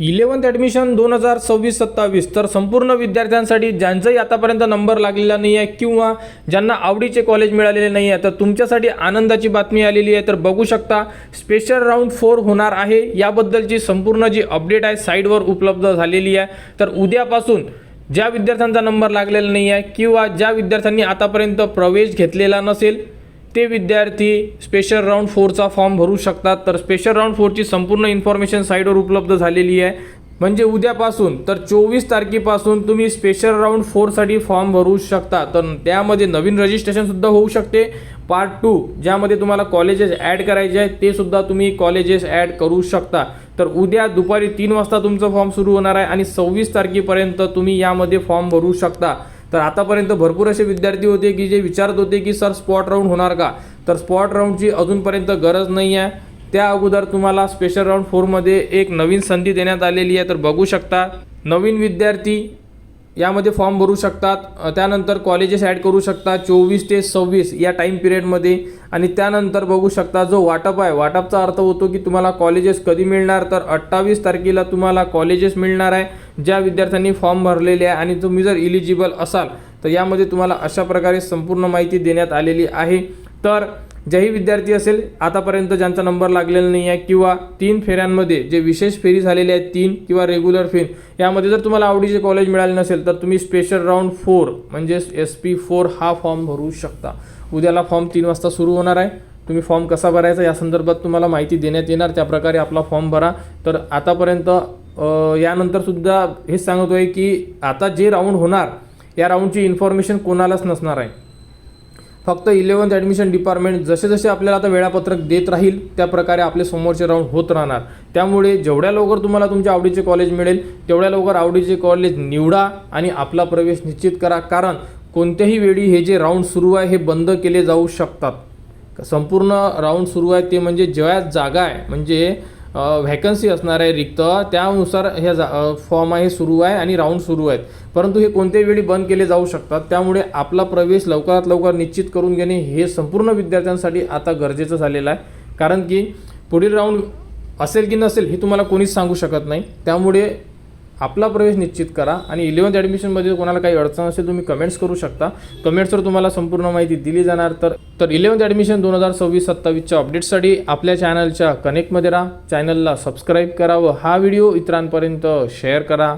11th admission 2026-27 तर संपूर्ण विद्यार्थ्यांसाठी ज्यांचाही आतापर्यंत नंबर लागलेला नाही आहे किंवा ज्यांना आवडीचे कॉलेज मिळालेले नाही आहे तर तुमच्यासाठी आनंदाची बातमी आलेली आहे। तर बघू शकता स्पेशल राऊंड 4 होणार आहे, याबद्दलची संपूर्ण जी अपडेट आहे साईटवर उपलब्ध झालेली आहे। तर उद्यापासून ज्या विद्यार्थ्यांचा नंबर लागलेला नाही आहे किंवा ज्या विद्यार्थ्यांनी आतापर्यंत प्रवेश घेतलेला नसेल ते विद्यार्थी स्पेशल राऊंड 4चा फॉर्म भरू शकतात। तर स्पेशल राऊंड 4ची संपूर्ण इन्फॉर्मेशन साईटवर उपलब्ध झालेली आहे, म्हणजे उद्यापासून तर 24 तारखेपासून तुम्ही स्पेशल राऊंड 4साठी फॉर्म भरू शकता। तर त्यामध्ये नवीन रजिस्ट्रेशनसुद्धा होऊ शकते। पार्ट 2 ज्यामध्ये तुम्हाला कॉलेजेस ॲड करायचे आहेत ते सुद्धा तुम्ही कॉलेजेस ॲड करू शकता। तर उद्या दुपारी 3 वाजता तुमचं फॉर्म सुरू होणार आहे आणि 26 तारखेपर्यंत तुम्ही यामध्ये फॉर्म भरू शकता। तर आतापर्यंत भरपूर असे विद्यार्थी होते की जे विचारत होते की सर स्पॉट राऊंड होणार का, तर स्पॉट राऊंडची अजूनपर्यंत गरज नाही आहे। त्या अगोदर तुम्हाला स्पेशल राऊंड 4मध्ये एक नवीन संधी देण्यात आलेली आहे। तर बघू शकता नवीन विद्यार्थी यामध्ये फॉर्म भरू शकतात, त्यानंतर कॉलेजेस ॲड करू शकता 24 ते 26 या टाईम पिरियडमध्ये। आणि त्यानंतर बघू शकता जो वाटप आहे, वाटपचा अर्थ होतो की तुम्हाला कॉलेजेस कधी मिळणार, तर 28 तारखेला तुम्हाला कॉलेजेस मिळणार आहे ज्या विद्यार्थ्यांनी फॉर्म भरलेले आहे। आणि तुम्ही जर इलिजिबल असाल तर यामध्ये तुम्हाला अशा प्रकारे संपूर्ण माहिती देण्यात आलेली आहे। तर ज्याही विद्यार्थी असेल आतापर्यंत ज्यांचा नंबर लागलेला नाही आहे किंवा 3 फेऱ्यांमध्ये जे विशेष फेरी झालेले आहेत 3 किंवा रेग्युलर फेरी, यामध्ये जर तुम्हाला आवडीचे कॉलेज मिळाले नसेल तर तुम्ही स्पेशल राऊंड 4 म्हणजे SP4 हा फॉर्म भरू शकता। उद्याला फॉर्म 3 वाजता सुरू होणार आहे। तुम्ही फॉर्म कसा भरायचा या संदर्भात तुम्हाला माहिती देण्यात येणार, त्याप्रकारे आपला फॉर्म भरा। तर आतापर्यंत यानंतरसुद्धा हेच सांगतो आहे की आता जे राऊंड होणार या राऊंडची इन्फॉर्मेशन कोणालाच नसणार आहे, फक्त 11th ॲडमिशन डिपार्टमेंट जसे जसे आपल्याला आता वेळापत्रक देत राहील त्या प्रकारे आपले समोरचे राऊंड होत राहणार। त्यामुळे जेवढ्या लवकर तुम्हाला तुमच्या आवडीचे कॉलेज मिळेल तेवढ्या लवकर आवडीचे कॉलेज निवडा आणि आपला प्रवेश निश्चित करा, कारण कोणत्याही वेळी हे जे राऊंड सुरू आहे हे बंद केले जाऊ शकतात। संपूर्ण राऊंड सुरू आहे ते म्हणजे ज्या जागा आहे म्हणजे व्हॅकन्सी असणार आहे रिक्त त्यानुसार हे फॉर्म आहे सुरू आहे आणि राऊंड सुरू आहेत, परंतु हे कोणत्याही वेळी बंद केले जाऊ शकतात। त्यामुळे आपला प्रवेश लवकरात लवकर निश्चित करून घेणे हे संपूर्ण विद्यार्थ्यांसाठी आता गरजेचं झालेलं आहे, कारण की पुढील राऊंड असेल की नसेल हे तुम्हाला कोणीच सांगू शकत नाही। त्यामुळे आपला प्रवेश निश्चित करा आणि 11th ॲडमिशनमध्ये कोणाला काही अडचण असेल तुम्ही कमेंट्स करू शकता, कमेंट्सवर तुम्हाला संपूर्ण माहिती दिली जाणार। तर 11th ॲडमिशन 2026-27च्या अपडेट्ससाठी आपल्या चॅनलच्या कनेक्टमध्ये राहा, चॅनलला सबस्क्राईब करा व हा व्हिडिओ इतरांपर्यंत शेअर करा।